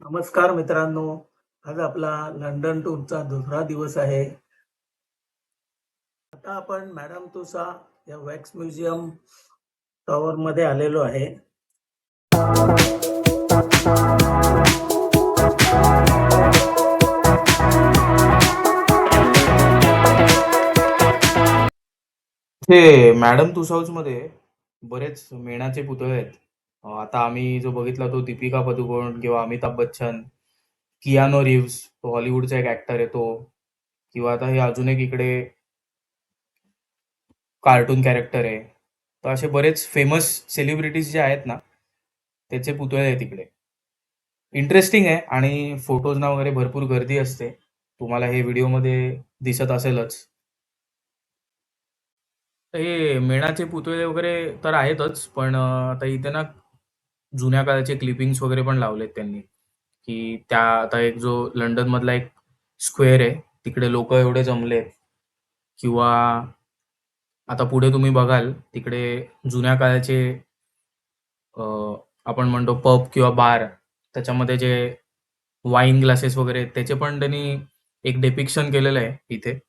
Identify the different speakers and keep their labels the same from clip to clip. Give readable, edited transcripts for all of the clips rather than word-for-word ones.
Speaker 1: नमस्कार मित्रांनो. आज आपला लंडन टूरचा दुसरा दिवस आहे. आता आपण मॅडम तुसा या वॅक्स म्युझियम टॉवर मध्ये आलेलो आहे.
Speaker 2: हे मॅडम तुसाउज मध्ये बरेच मेणाचे पुतळे आहेत. आता आम्ही जो बघितला तो दीपिका पदुकोण किंवा अमिताभ बच्चन, कियानो रिव्हज, तो हॉलिवूडचा एक ऍक्टर आहे तो, किंवा आता हे अजून एक इकडे कार्टून कॅरेक्टर आहे. तर असे बरेच फेमस सेलिब्रिटीज जे आहेत ना, त्याचे पुतळे आहेत इकडे. इंटरेस्टिंग आहे आणि फोटोजना वगैरे भरपूर गर्दी असते. तुम्हाला हे व्हिडिओमध्ये दिसत असेलच. तर हे मेणाचे पुतळे वगैरे तर आहेतच, पण आता इथे ना जुन्या काळाचे क्लिपिंग्स वगैरे पण लावलेत त्यांनी, की त्या आता एक जो लंडन मधला एक स्क्वेअर आहे तिकडे लोक एवढे जमलेत, किंवा आता पुढे तुम्ही बघाल तिकडे जुन्या काळाचे आपण म्हणतो पब किंवा बार, त्याच्यामध्ये जे वाईन ग्लासेस वगैरे आहेत, त्याचे पण त्यांनी एक डेपिक्शन केलेलं आहे इथे.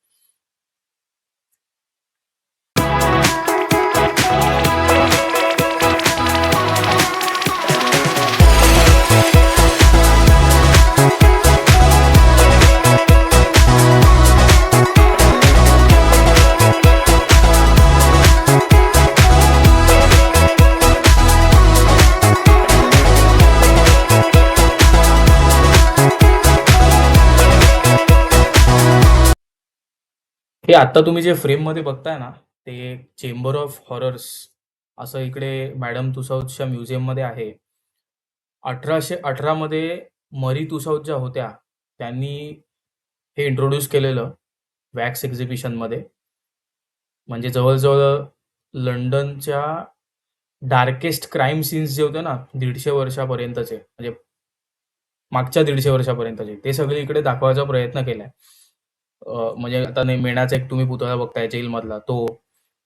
Speaker 2: हे आता तुम्ही जे फ्रेम मध्ये बघताय ना, ते चेंबर ऑफ हॉरर्स असं इकडे मॅडम तुसाउजच्या म्युझियम मध्ये आहे. 1818 मध्ये मरी तुसाउज ज्या होत्या त्यांनी हे इंट्रोड्यूस केलेलं वॅक्स एक्झिबिशन मध्ये. म्हणजे जवळजवळ लंडनच्या डार्केस्ट क्राईम सीन्स जे होते ना 150 वर्षापर्यंतचे, म्हणजे मागच्या 150 वर्षापर्यंतचे, ते सगळे इकडे दाखवायचा प्रयत्न केलाय. म्हणजे आता मेणाचा एक तुम्ही पुतळा बघताय जेल मधला तो,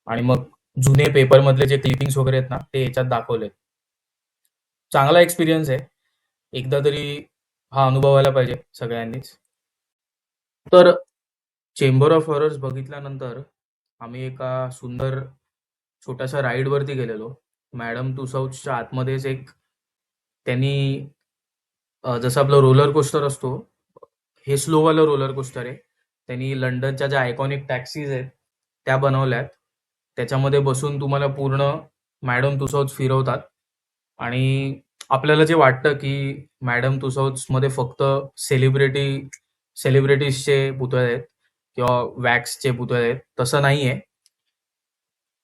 Speaker 2: आणि मग जुने पेपर मधले जे क्लिपिंग्स वगैरे आहेत ना ते याच्यात दाखवलेत. चांगला एक्सपिरियन्स आहे, एकदा तरी हा अनुभवायला पाहिजे सगळ्यांनीच. तर चेंबर ऑफ हॉरर्स बघितल्यानंतर आम्ही एका सुंदर छोट्याशा राईड वरती गेलेलो. मॅडम तुसाउजच्या आतमध्येच एक त्यांनी जसं आपलं रोलर कोस्टर असतो, हे स्लोवालं रोलर कोस्टर आहे. त्यांनी लंडनच्या ज्या आयकॉनिक टॅक्सीज आहेत त्या बनवल्यात. त्याच्यामध्ये बसून तुम्हाला पूर्ण मॅडम तुसाउज फिरवतात, आणि आपल्याला जे वाटतं की मॅडम तुसाउज मध्ये फक्त सेलिब्रिटीजचे पुतळे आहेत किंवा वॅक्सचे पुतळे आहेत, तसं नाहीये.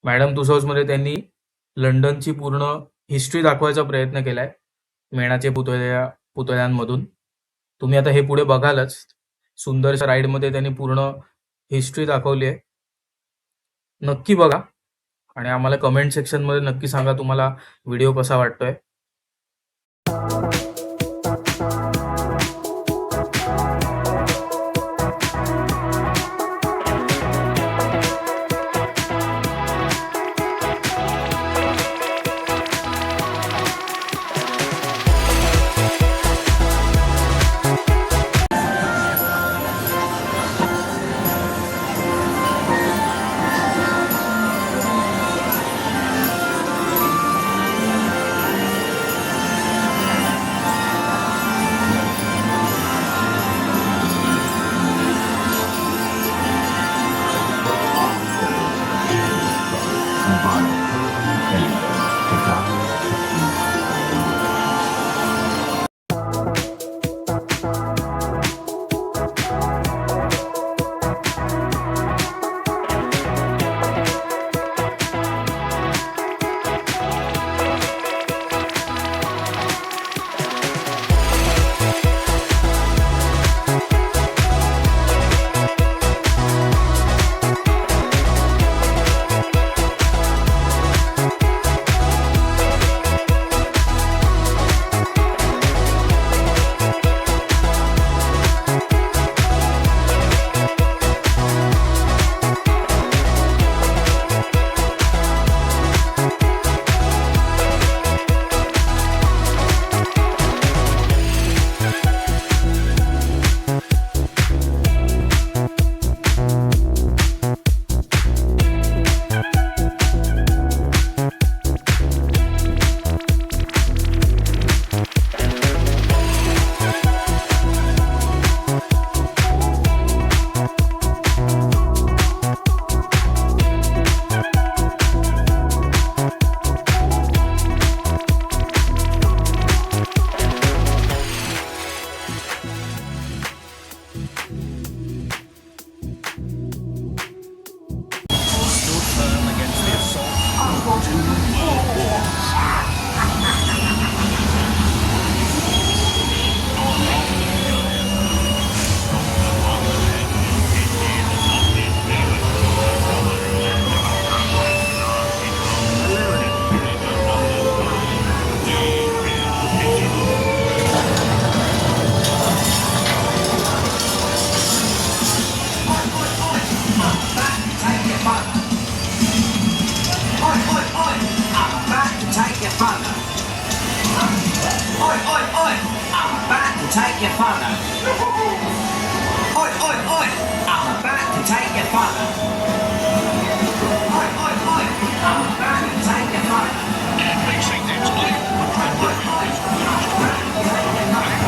Speaker 2: मॅडम तुसाउज मध्ये त्यांनी लंडनची पूर्ण हिस्ट्री दाखवायचा प्रयत्न केलाय मेणाचे पुतळ्यांमधून. तुम्ही आता हे पुढे बघालच, सुंदरशा राईड मध्ये त्यांनी पूर्ण हिस्ट्री दाखवली आहे. नक्की बघा आणि आम्हाला कमेंट सेक्शन मध्ये नक्की सांगा तुम्हाला व्हिडिओ कसा वाटतोय.
Speaker 3: take your photo. Oi, oi, oi! I'm about to take your photo. Oi, oi, oi! I'm about to take your photo.
Speaker 4: NBC News Live.
Speaker 3: Oi, oi, oi! I'm about to take your photo.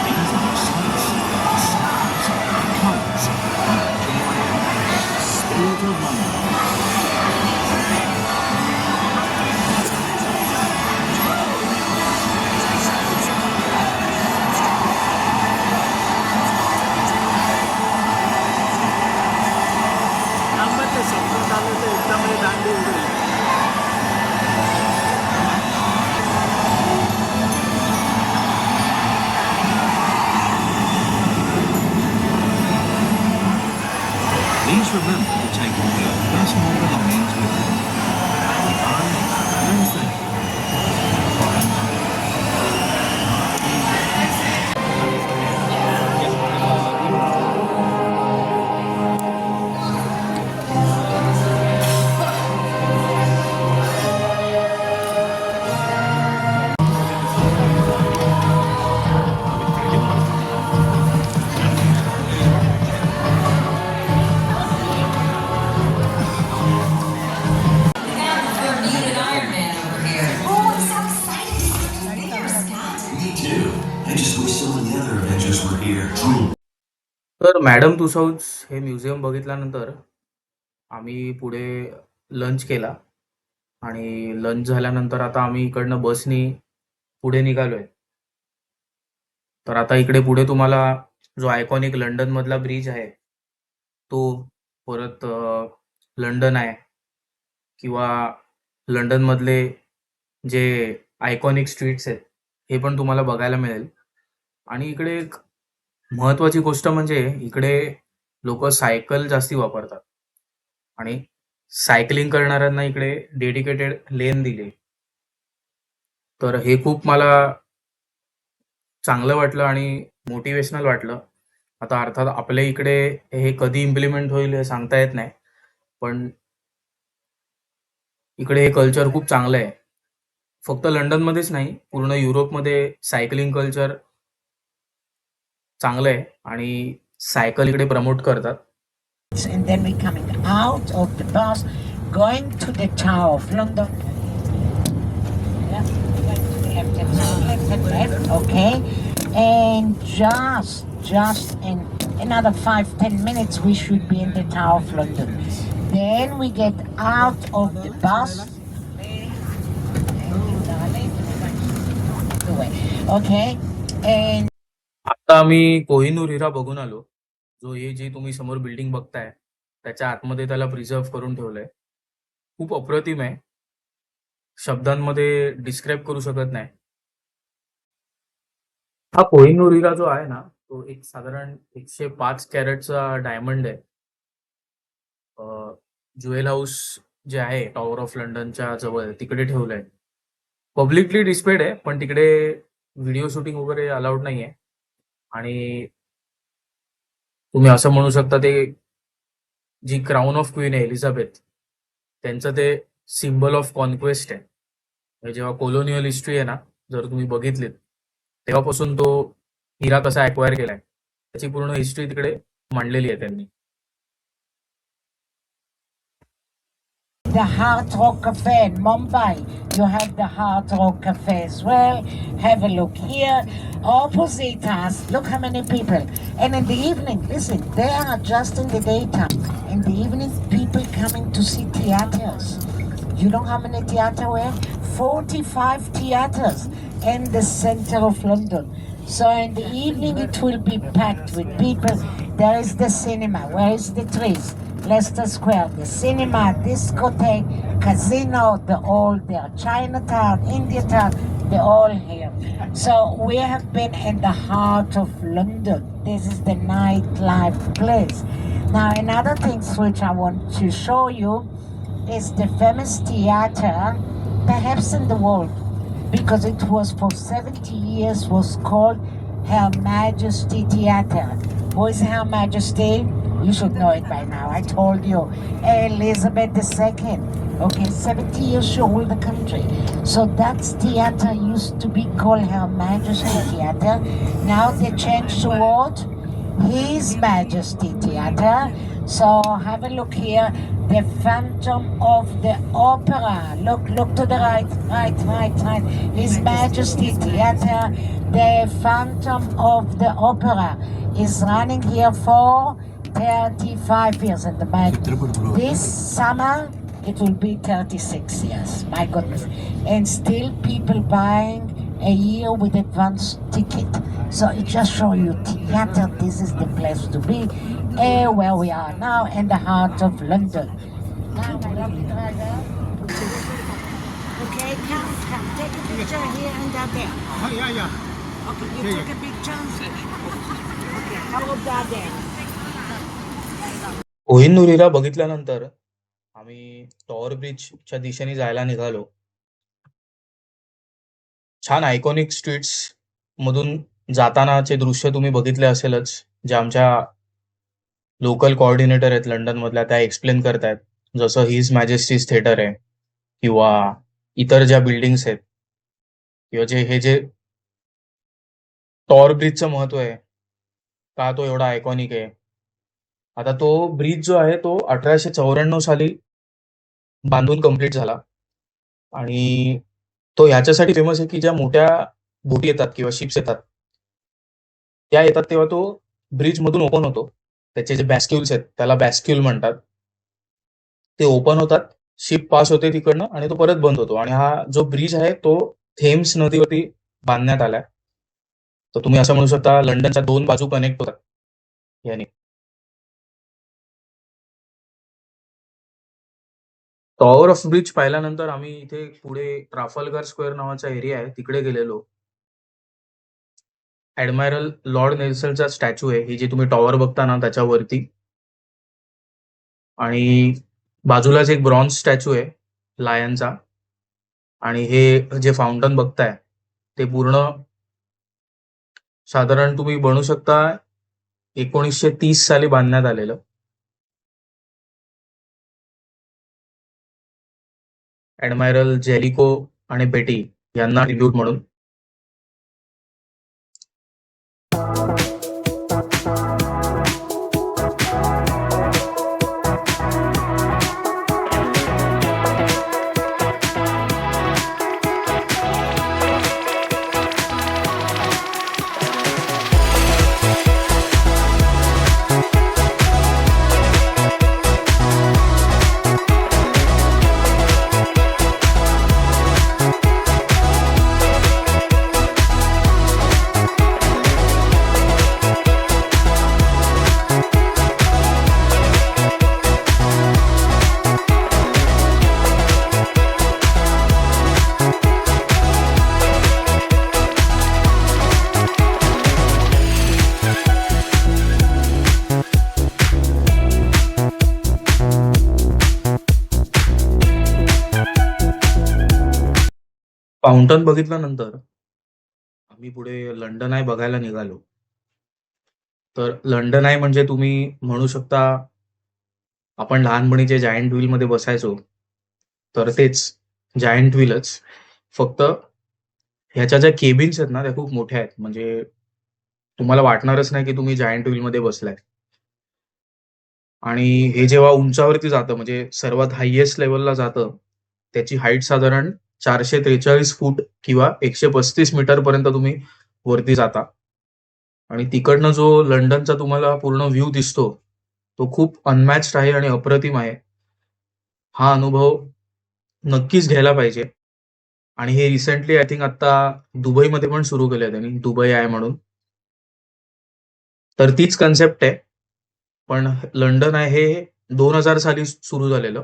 Speaker 4: These are the sights, the sounds, the colours of GIL. Spirit of London.
Speaker 1: ते समोर आलं तर एकदम हे दांडी उडेल.
Speaker 4: Please remember to take all your personal belongings with you. Goodbye and thank you.
Speaker 3: I just wish some of the other Avengers were here.
Speaker 2: तर madam तुसाउज हे museum बघितल्यानंतर आम्ही पुढे लंच केला आणि लंच झाल्यानंतर आता आम्ही इकडनं बसनी पुढे निघालोय. तर आता इकडे पुढे तुम्हाला जो आयकॉनिक लंडन मधला ब्रिज आहे तो, परत लंडन आहे, किंवा लंडन मधले जे आयकॉनिक स्ट्रीट्स आहेत हे पण तुम्हाला बघायला मिळेल. आणि इकडे एक महत्वाची गोष्ट म्हणजे इकडे लोक सायकल जास्ती वापरतात आणि सायकलिंग करणाऱ्यांना इकडे डेडिकेटेड लेन दिले. तर हे खूप मला चांगलं वाटलं आणि मोटिवेशनल वाटलं. आता अर्थात आपल्या इकडे हे कधी इम्प्लिमेंट होईल हे सांगता येत नाही, पण इकडे हे कल्चर खूप चांगलं आहे. फक्त लंडनमध्येच नाही, पूर्ण युरोपमध्ये सायकलिंग कल्चर चांगलं आहे आणि सायकल इकडे प्रमोट करतात.
Speaker 5: And then we're coming out of the bus, going to the Tower of London. Yeah, going to the left and left and left, okay. And just in another 5-10 minutes, we should be in the Tower of London. Then we get out of the bus. Okay, and
Speaker 2: आता आम्ही कोहिनूर हिरा बघून आलो. जो हे जी तुम्ही समोर building बघताय त्याच्या आतमध्ये त्याला प्रिझर्व करून ठेवलंय. खूप अप्रतिम आहे, शब्दांमध्ये डिस्क्राईब करू शकत नाही. हा कोहिनूर हिरा जो आहे ना तो एक साधारण 105 कॅरेटचा डायमंड आहे. ज्वेल हाऊस जे आहे टॉवर ऑफ लंडनच्या जवळ तिकडे ठेवलंय. पब्लिकली डिस्प्लेड आहे, पण तिकडे व्हिडिओ शूटिंग वगैरे अलाउड नाहीये. आणि तुम्ही असं म्हणू शकता ते जी क्राऊन ऑफ क्वीन आहे एलिझाबेथ त्यांचं ते सिम्बल ऑफ कॉन्क्वेस्ट आहे. म्हणजे जेव्हा कोलोनियल हिस्ट्री आहे ना जर तुम्ही बघितलीत तेव्हापासून तो हिरा कसा अक्वायर केलाय त्याची पूर्ण हिस्ट्री तिकडे मांडलेली आहे त्यांनी.
Speaker 5: the Hard Rock Cafe in Mumbai. You have the Hard Rock Cafe as well. Have a look here. Opposite us, look how many people. And in the evening, listen, they are just in the daytime. In the evening, people coming to see theaters. You know how many theaters we have? 45 theaters in the center of London. So in the evening, it will be packed with people. There is the cinema. Where is the trees? Leicester Square, the cinema, discotheque, casino, their Chinatown, Indiatown, they're all here. So we have been in the heart of London. This is the nightlife place. Now, another thing which I want to show you is the famous theater, perhaps in the world, because it was for 70 years was called Her Majesty Theatre. Who is Her Majesty? You should know it by now. I told you, Elizabeth II. Okay, 70 years she ruled the country. So that theater used to be called Her Majesty Theatre. Now they changed the word His Majesty Theatre. So have a look here. The Phantom of the Opera. Look to the right. His Majesty Theatre. The Phantom of the Opera is running here for 35 years in the back. This summer it will be 36 years. My goodness. And still people buying a year with advance ticket. So it just shows you theater, this is the place to be. Where we are now in the heart of London. Now, my lovely driver. Okay, come. Take a picture here and there. Okay, you take a picture. Okay, how about there?
Speaker 2: कोहिनूरीला बघितल्यानंतर आम्ही tower ब्रिजच्या दिशेने जायला निघालो. छान iconic streets मधून जातानाचे दृश्य तुम्ही बघितले असेलच, जे आमच्या लोकल कोऑर्डिनेटर आहेत लंडन मधल्या त्या एक्सप्लेन करतायत. जसं हिज मॅजेस्टीज थिएटर आहे किंवा इतर ज्या बिल्डिंग्स आहेत किंवा हे जे टॉवर ब्रिजचं महत्व आहे, का तो एवढा आयकॉनिक आहे. आता तो ब्रिज जो आहे तो 1894 साली बांधून कंप्लीट झाला आणि तो ह्याच्यासाठी फेमस आहे की ज्या मोठ्या बोटी येतात किंवा शिप्स येतात त्या येतात तेव्हा तो ब्रिज मधून ओपन होतो. त्याचे जे बॅस्क्युल्स आहेत त्याला बॅस्क्युल म्हणतात. ते ओपन होतात, शिप पास होते तिकडनं आणि तो परत बंद होतो. आणि हा जो ब्रिज आहे तो थेम्स नदीवरती बांधण्यात आलाय. तर तुम्ही असं म्हणू शकता लंडनच्या 2 बाजू कनेक्ट होतात याने. टॉवर ऑफ ब्रिज पाहिल्यानंतर आम्ही इथे पुढे ट्राफल्गर स्क्वेअर नावाचा एरिया आहे तिकडे गेलेलो. ऍडमायरल लॉर्ड नेल्सनचा स्टॅच्यू आहे, ही जी तुम्ही टॉवर बघता ना त्याच्यावरती. आणि बाजूलाच एक ब्रॉन्झ स्टॅच्यू आहे लायनचा. आणि हे जे फाउंटन बघताय ते पूर्ण साधारण तुम्ही बनवू शकता 1930 साली बांधण्यात आलेलं. ऍडमायरल जेलिको आणि बेटी यांना ट्रिब्यूट म्हणून. फाउंटन बघितल्यानंतर आम्ही पुढे लंडन आय बघायला निघालो. तर लंडन आय म्हणजे तुम्ही म्हणू शकता आपण लहानपणी जे जायंट व्हील मध्ये बसायचो तर तेच जायंट व्हीलच. फक्त ह्याच्या ज्या केबिन्स आहेत ना त्या खूप मोठ्या आहेत. म्हणजे तुम्हाला वाटणारच नाही की तुम्ही जायंट व्हील मध्ये बसलाय. आणि हे जेव्हा उंचावरती जातं म्हणजे सर्वात हायएस्ट लेवलला जातं त्याची हाईट साधारण 443 फूट किंवा 135 मीटर पर्यंत तुम्ही वरती जाता. आणि तिकडनं जो लंडनचा तुम्हाला पूर्ण व्ह्यू दिसतो तो खूप अनमॅच्ड आहे आणि अप्रतिम आहे. हा अनुभव नक्कीच घ्यायला पाहिजे. आणि हे रिसेंटली आय थिंक आता दुबईमध्ये पण सुरू केलंय त्यांनी, दुबई आहे म्हणून. तर तीच कन्सेप्ट आहे. पण लंडन आहे हे 2000 साली सुरू झालेलं.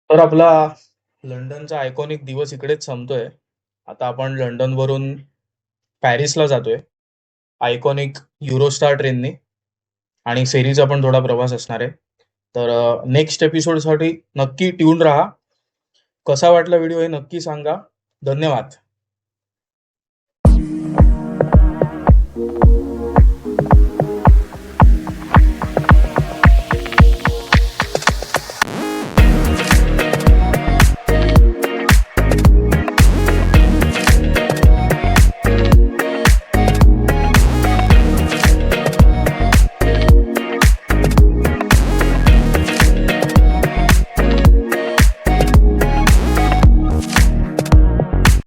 Speaker 2: तर आपला लंडनचा आयकॉनिक दिवस इकडेच संपतोय. आता आपण लंडनवरून पॅरिसला जातोय आयकॉनिक युरोस्टार ट्रेनने आणि फेरीचा पण थोडा प्रवास असणार आहे. तर नेक्स्ट एपिसोडसाठी नक्की ट्यून राहा. कसा वाटला व्हिडिओ हे नक्की सांगा. धन्यवाद.